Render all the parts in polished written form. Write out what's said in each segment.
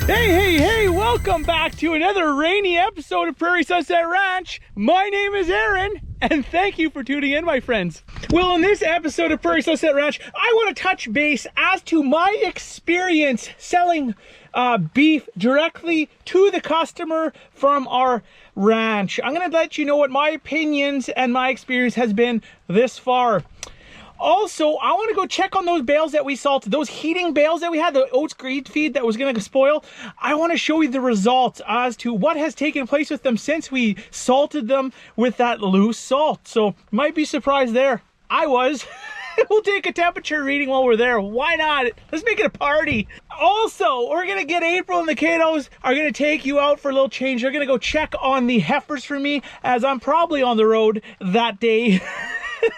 Hey, welcome back to another rainy episode of Prairie Sunset Ranch. My name is Aaron, and thank you for tuning in, my friends. Well, in this episode of Prairie Sunset Ranch, I want to touch base as to my experience selling beef directly to the customer from our ranch. I'm going to let you know what my opinions and my experience has been this far. Also, I want to go check on those bales that we salted, those heating bales that we had, the Oats Green-feed that was going to spoil. I want to show you the results as to what has taken place with them since we salted them with that loose salt. So, might be surprised there. I was. We'll take a temperature reading while we're there. Why not? Let's make it a party. Also, we're going to get April and the kiddos are going to take you out for a little change. They're going to go check on the heifers for me as I'm probably on the road that day.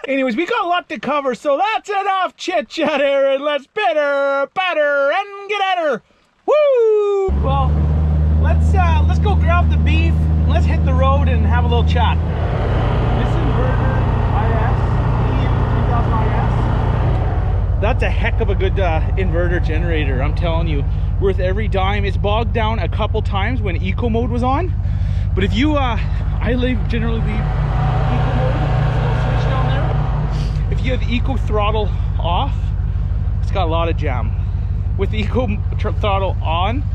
Anyways, we got a lot to cover, so that's enough chit-chat, Aaron. Let's batter, and get at her. Woo! Well, let's go grab the beef. Let's hit the road and have a little chat. This inverter IS, EU3000 IS. That's a heck of a good inverter generator, I'm telling you. Worth every dime. It's bogged down a couple times when eco mode was on. But if you, generally leave eco mode. If you have the eco throttle off, it's got a lot of jam. With the eco throttle on,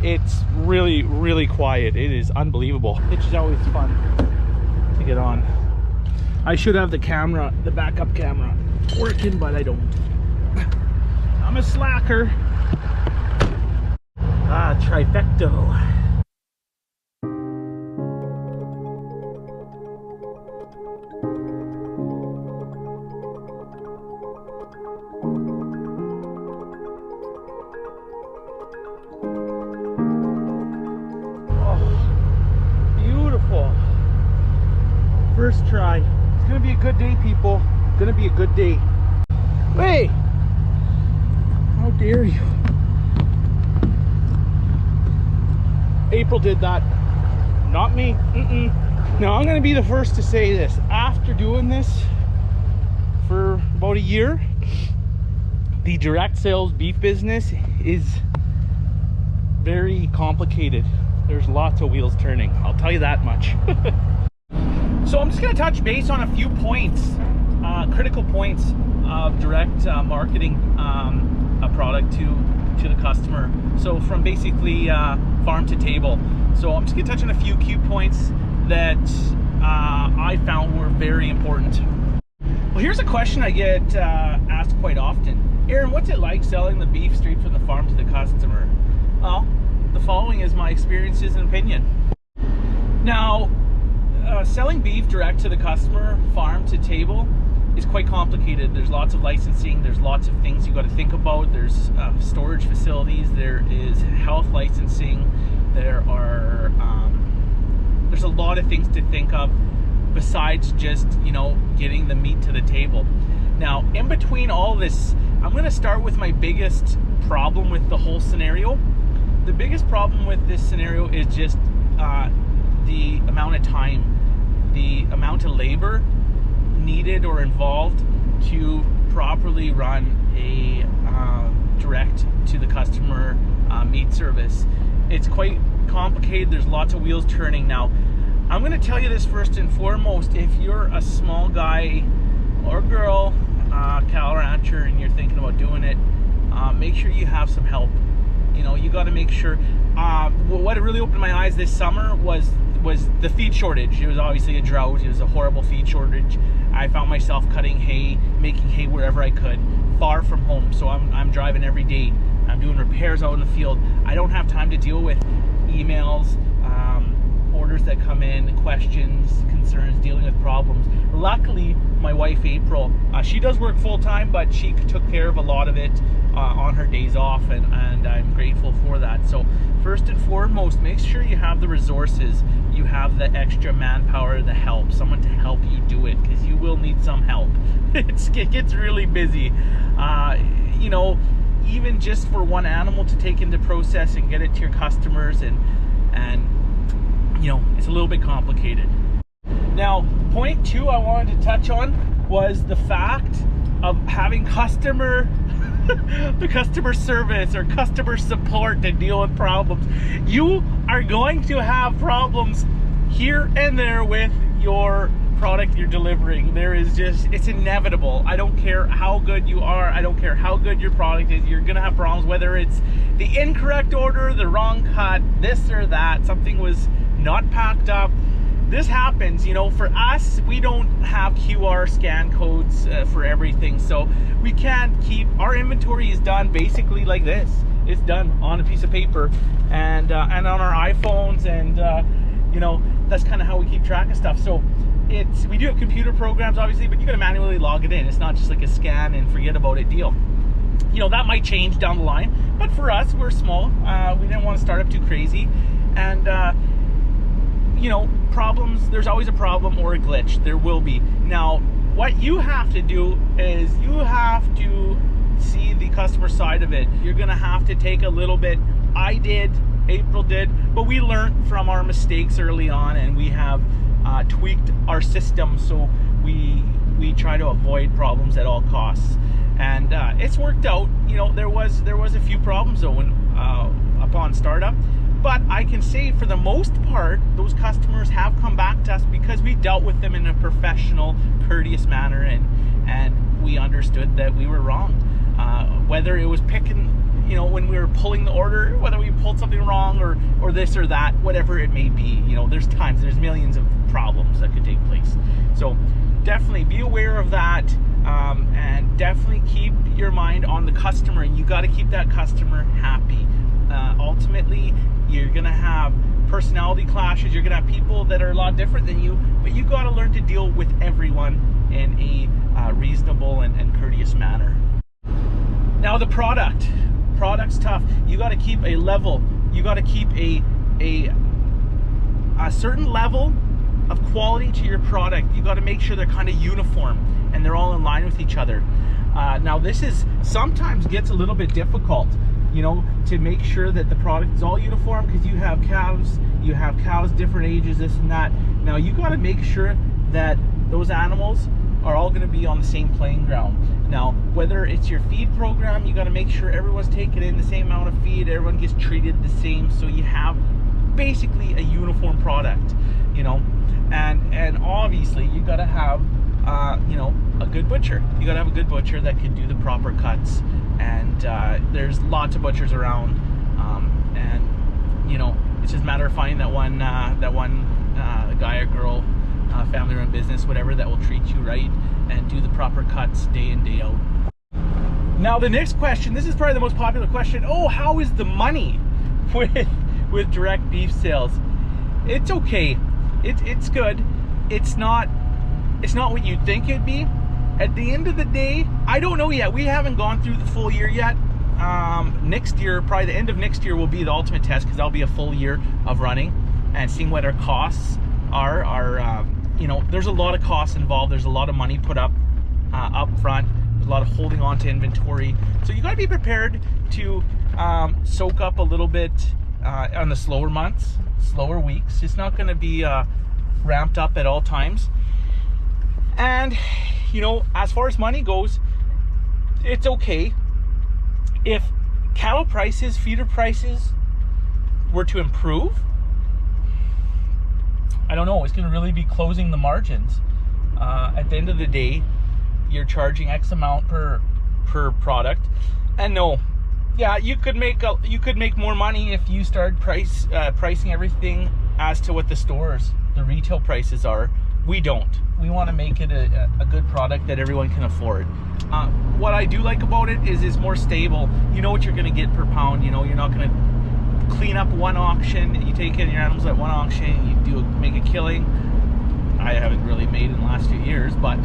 it's really, really quiet. It is unbelievable. It's always fun to get on. I should have the camera, the backup camera working, but I don't. I'm a slacker. Trifecto. First try. It's gonna be a good day, people. It's gonna be a good day. Hey! How dare you? April did that. Not me. Now I'm gonna be the first to say this. After doing this for about a year, the direct sales beef business is very complicated. There's lots of wheels turning. I'll tell you that much. So I'm just going to touch base on a few points, critical points of direct marketing a product to the customer. So from basically farm to table. So I'm just going to touch on a few key points that I found were very important. Well, here's a question I get asked quite often. Aaron, what's it like selling the beef straight from the farm to the customer? Well, the following is my experiences and opinion. Now, selling beef direct to the customer, farm to table, is quite complicated. There's lots of licensing, there's lots of things you got to think about. There's storage facilities, there is health licensing, there's a lot of things to think of besides just, getting the meat to the table. Now, in between all this, I'm going to start with my biggest problem with the whole scenario. The biggest problem with this scenario is just the amount of time, the amount of labor needed or involved to properly run a direct to the customer meat service. It's quite complicated. There's lots of wheels turning. Now, I'm going to tell you this first and foremost. If you're a small guy or girl, cattle rancher, and you're thinking about doing it, make sure you have some help. You got to make sure. What really opened my eyes this summer was the feed shortage. It was obviously a drought. It was a horrible feed shortage. I found myself cutting hay, making hay wherever I could, far from home. So I'm driving every day. I'm doing repairs out in the field. I don't have time to deal with emails, orders that come in, questions, concerns, dealing with problems. Luckily, my wife April, she does work full-time, but she took care of a lot of it on her days off, and I'm grateful for that. So first and foremost, make sure you have the resources, you have the extra manpower, the help, someone to help you do it, because you will need some help. It gets really busy. Even just for one animal to take into process and get it to your customers, and it's a little bit complicated. Now, point two I wanted to touch on was the fact of having customer the customer service or customer support to deal with problems. You are going to have problems here and there with your product you're delivering. There is just, it's inevitable. I don't care how good you are, I don't care how good your product is, you're gonna have problems, whether it's the incorrect order, the wrong cut, this or that, something was not packed up. This happens, you know. For us, we don't have QR scan codes for everything, so we can't keep, our inventory is done basically like this. It's done on a piece of paper and on our iPhones, and you know, that's kind of how we keep track of stuff. So we do have computer programs obviously, but you gotta manually log it in. It's not just like a scan and forget about it deal. You know, that might change down the line, but for us, we're small. We didn't want to start up too crazy, and you know, problems, there's always a problem or a glitch. There will be. Now, what you have to do is you have to see the customer side of it. You're gonna have to take a little bit. I did, April did, but we learned from our mistakes early on, and we have tweaked our system, so we try to avoid problems at all costs, and it's worked out. You know, there was a few problems though when upon startup, but I can say for the most part those customers have come back to us because we dealt with them in a professional, courteous manner, and we understood that we were wrong. Whether it was picking, you know, when we were pulling the order, whether we pulled something wrong or this or that, whatever it may be, you know, there's millions of problems that could take place. So definitely be aware of that, and definitely keep your mind on the customer, and you got to keep that customer happy. Ultimately, you're gonna have personality clashes, you're gonna have people that are a lot different than you, but you got to learn to deal with everyone in a reasonable and courteous manner. Now the product's tough. You got to keep a level, you got to keep a certain level of quality to your product. You got to make sure they're kind of uniform and they're all in line with each other. Now this is sometimes gets a little bit difficult, you know, to make sure that the product is all uniform, because you have cows different ages, this and that. Now you got to make sure that those animals are all going to be on the same playing ground. Now, whether it's your feed program, you got to make sure everyone's taking in the same amount of feed, everyone gets treated the same, so you have basically a uniform product, you know. And obviously you got to have you know, a good butcher. You got to have a good butcher that can do the proper cuts, and there's lots of butchers around, and you know, it's just a matter of finding that one guy or girl, family-run business, whatever, that will treat you right and do the proper cuts day in, day out. Now the next question, this is probably the most popular question. Oh, how is the money with direct beef sales? It's okay. It's good. It's not what you think it'd be. At the end of the day, I don't know yet. We haven't gone through the full year yet. Next year, probably the end of next year, will be the ultimate test, because that'll be a full year of running and seeing what our costs are. You know, there's a lot of costs involved. There's a lot of money put up front. There's a lot of holding on to inventory. So you got to be prepared to soak up a little bit on the slower months, slower weeks. It's not going to be ramped up at all times. And you know, as far as money goes, it's okay. If cattle prices, feeder prices were to improve, I don't know, it's going to really be closing the margins. At the end of the day, you're charging X amount per product, and no, yeah, you could make more money if you started pricing everything as to what the retail prices are. We don't. We want to make it a good product that everyone can afford. What I do like about it is it's more stable. You know what you're going to get per pound. You know, you're not going to clean up one auction. You take in your animals at one auction, you make a killing. I haven't really made in the last few years, but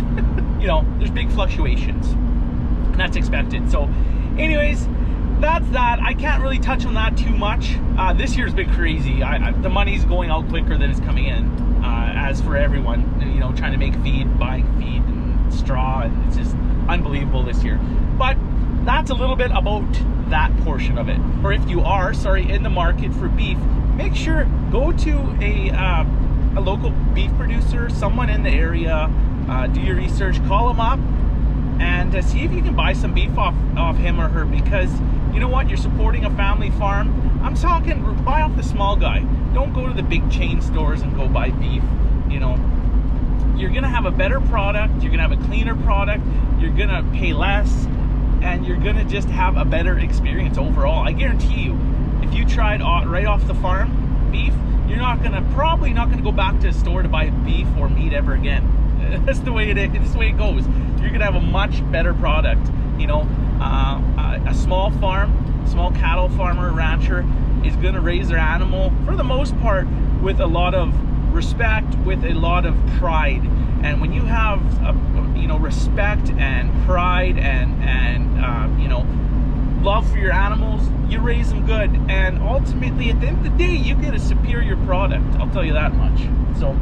you know, there's big fluctuations, and that's expected. So anyways, that's that. I can't really touch on that too much. This year's been crazy. The money's going out quicker than it's coming in. As for everyone, you know, trying to make feed, buying feed and straw, it's just unbelievable this year. But that's a little bit about that portion of it. Or if you are, in the market for beef, make sure, go to a local beef producer, someone in the area, do your research, call them up, and see if you can buy some beef off him or her, because you know what, you're supporting a family farm. I'm talking, buy off the small guy. Don't go to the big chain stores and go buy beef. You know, you're gonna have a better product, you're gonna have a cleaner product, you're gonna pay less, and you're gonna just have a better experience overall. I guarantee you, if you tried right off the farm beef, you're probably not gonna go back to a store to buy beef or meat ever again. That's the way it is. That's the way it goes. You're gonna have a much better product. You know, a small farm, small cattle farmer, rancher is gonna raise their animal for the most part with a lot of respect, with a lot of pride. And when you have, you know, respect and pride and you know, love for your animals, you raise them good, and ultimately at the end of the day you get a superior product. I'll tell you that much. So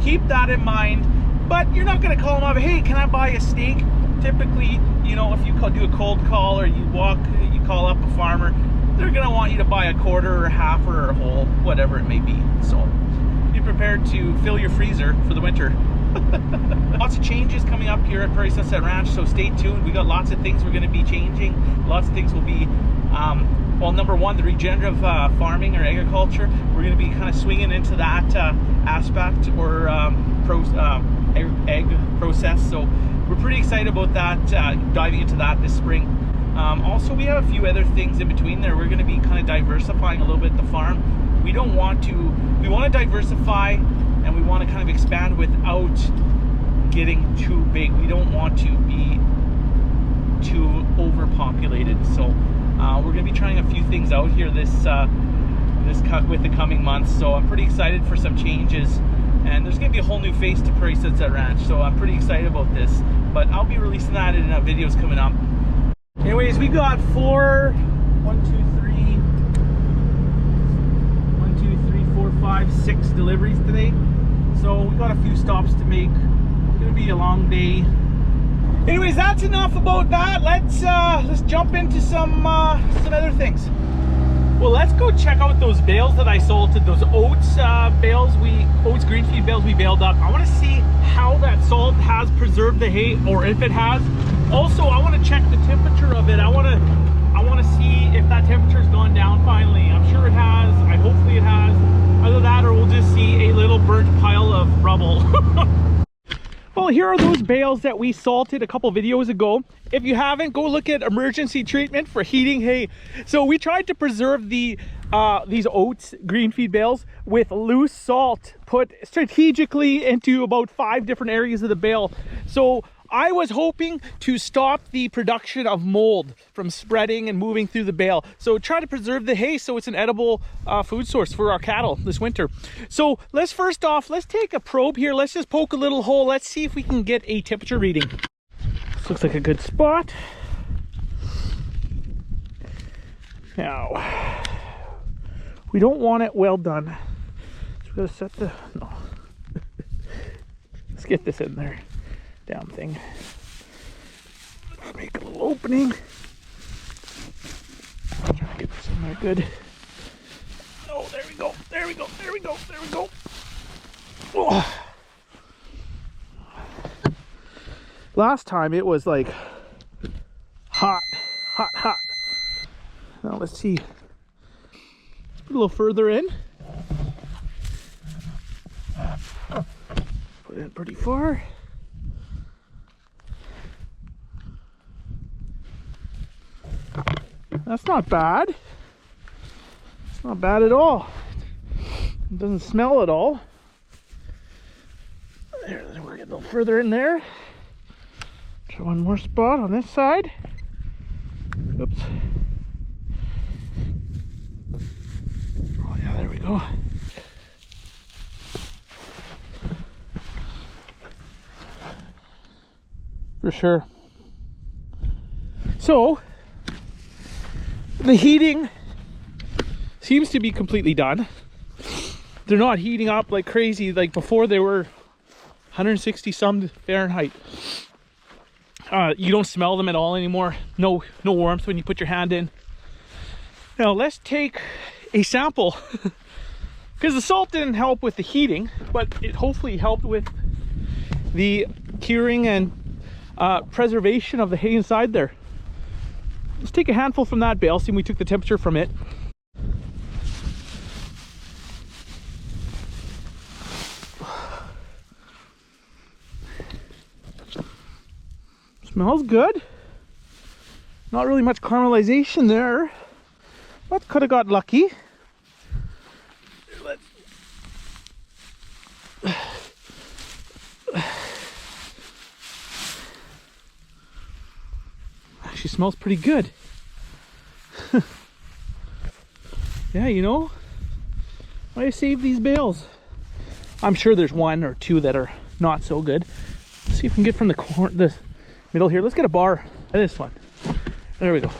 keep that in mind. But you're not going to call them up, hey, can I buy a steak? Typically, you know, if you do a cold call or you call up a farmer, they're going to want you to buy a quarter or a half or a whole, whatever it may be. So be prepared to fill your freezer for the winter. Lots of changes coming up here at Prairie Sunset Ranch, so stay tuned. We got lots of things we're going to be changing. Lots of things will be, well, number one, the regenerative farming or agriculture. We're going to be kind of swinging into that aspect, or egg process. So we're pretty excited about that, diving into that this spring. Also, we have a few other things in between there. We're going to be kind of diversifying a little bit the farm. We want to diversify, and we want to kind of expand without getting too big. We don't want to be too overpopulated. So we're going to be trying a few things out here with the coming months. So I'm pretty excited for some changes, and there's going to be a whole new face to Prairie Sunset Ranch. So I'm pretty excited about this, but I'll be releasing that in videos coming up. Anyways, we got 4 6 deliveries today, so we got a few stops to make. It's gonna be a long day. Anyways, that's enough about that. Let's jump into some other things. Well, let's go check out those bales that I salted, those oats Oats Green-feed bales we baled up. I want to see how that salt has preserved the hay, or if it has. Also, I want to check the temperature of it. I want to see if that temperature's gone down finally. I'm sure it has. Hopefully it has. Either that, or we'll just see a little burnt pile of rubble. Well, here are those bales that we salted a couple videos ago. If you haven't, go look at emergency treatment for heating hay. So we tried to preserve these Oats Green-feed bales with loose salt put strategically into about 5 different areas of the bale. So I was hoping to stop the production of mold from spreading and moving through the bale. So try to preserve the hay so it's an edible food source for our cattle this winter. So let's take a probe here. Let's just poke a little hole. Let's see if we can get a temperature reading. This looks like a good spot. Now, we don't want it well done. So we're gonna set no. Let's get this in there. Damn thing. Let's make a little opening. Try to get this in there good. Oh, there we go. There we go. There we go. There we go. Oh. Last time it was like hot. Now let's see. A little further in. Put it in pretty far. That's not bad. It's not bad at all. It doesn't smell at all. There, we're getting a little further in there. Try one more spot on this side. Oops. Oh yeah, there we go. For sure. So, the heating seems to be completely done. They're not heating up like crazy. Like before, they were 160 some Fahrenheit. You don't smell them at all anymore. No warmth when you put your hand in. Now let's take a sample because the salt didn't help with the heating, but it hopefully helped with the curing and preservation of the hay inside there. Let's take a handful from that bale, see if we took the temperature from it. Smells good. Not really much caramelization there, but could have got lucky. Actually smells pretty good. Yeah, you know, I saved these bales. I'm sure there's one or two that are not so good. Let's see if we can get from the corner, the middle here. Let's get a bar. This one. There we go.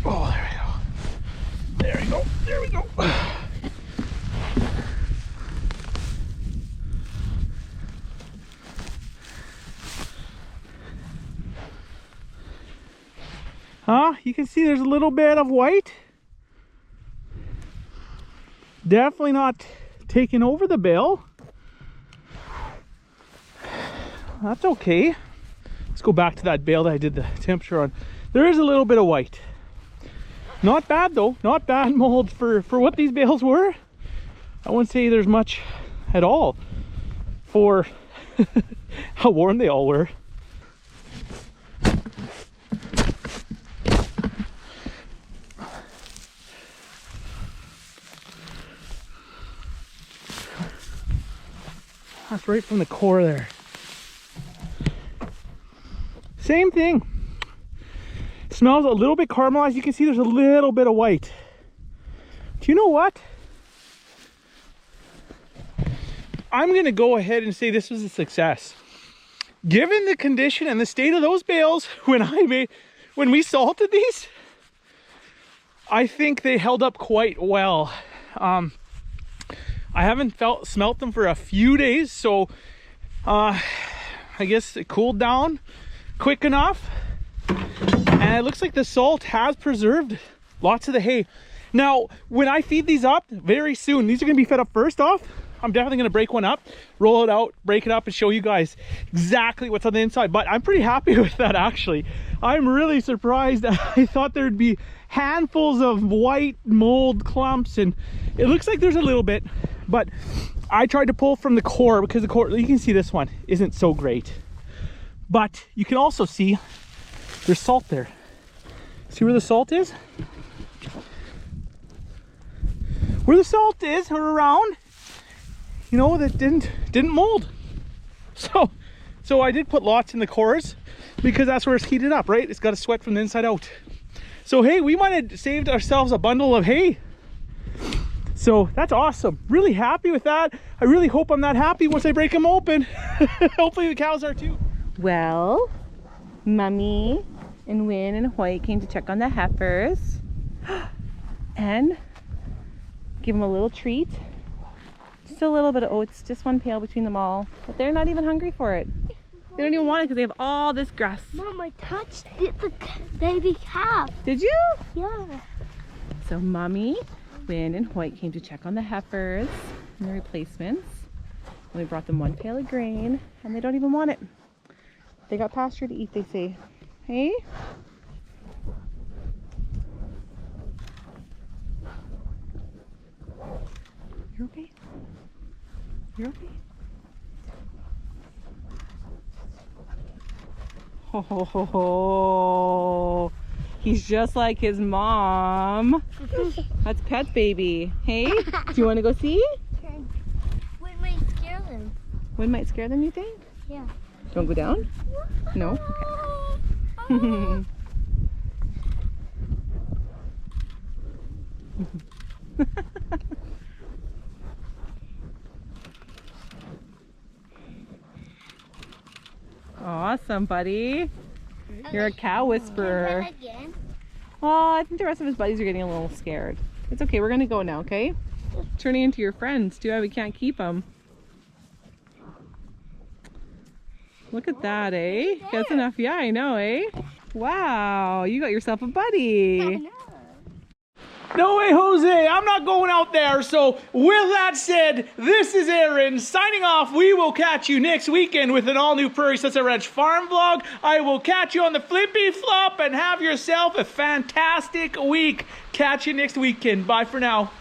Oh, there we go. There we go. There we go. You can see there's a little bit of white. Definitely not taking over the bale. That's okay. Let's go back to that bale that I did the temperature on. There is a little bit of white. Not bad though. Not bad mold for what these bales were. I wouldn't say there's much at all for how warm they all were. That's right from the core there. Same thing. Smells a little bit caramelized. You can see there's a little bit of white. Do you know what? I'm gonna go ahead and say this was a success. Given the condition and the state of those bales when we salted these, I think they held up quite well. I haven't smelt them for a few days, so I guess it cooled down quick enough, and it looks like the salt has preserved lots of the hay. Now, when I feed these up very soon, these are going to be fed up first off. I'm definitely going to break one up, roll it out, break it up, and show you guys exactly what's on the inside. But I'm pretty happy with that, actually. I'm really surprised. I thought there'd be handfuls of white mold clumps, and it looks like there's a little bit, but I tried to pull from the core because the core, you can see this one isn't so great. But you can also see there's salt there. See where the salt is? Where the salt is, or around, you know, that didn't mold. So I did put lots in the cores because that's where it's heated up, right? It's got to sweat from the inside out. So hey, we might have saved ourselves a bundle of hay. So that's awesome. Really happy with that. I really hope I'm not happy once I break them open. Hopefully the cows are too. Well, Mummy and Win and Hoyt came to check on the heifers and give them a little treat. Just a little bit of oats, just one pail between them all. But they're not even hungry for it. They don't even want it because they have all this grass. Mom, I touched the baby calf. Did you? Yeah. So Mummy, Win, and Hoyt came to check on the heifers and the replacements. And we brought them one pail of grain, and they don't even want it. They got pasture to eat, they say. Hey? You're okay? You're okay? Ho ho ho ho. He's just like his mom. That's Pet Baby. Hey? Do you want to go see? Wind might scare them. Wind might scare them, you think? Yeah. Don't go down? No? Okay. Awesome, buddy. You're a cow whisperer. Again. Oh, I think the rest of his buddies are getting a little scared. It's okay, we're gonna go now, okay? Turning into your friends. Too bad we can't keep them. Look at that, eh? That's enough. Yeah, I know, eh? Wow, you got yourself a buddy. I know. No way, Jose. I'm not going out there. So with that said, this is Aaron signing off. We will catch you next weekend with an all-new Prairie Sunset Ranch farm vlog. I will catch you on the flippy flop and have yourself a fantastic week. Catch you next weekend. Bye for now.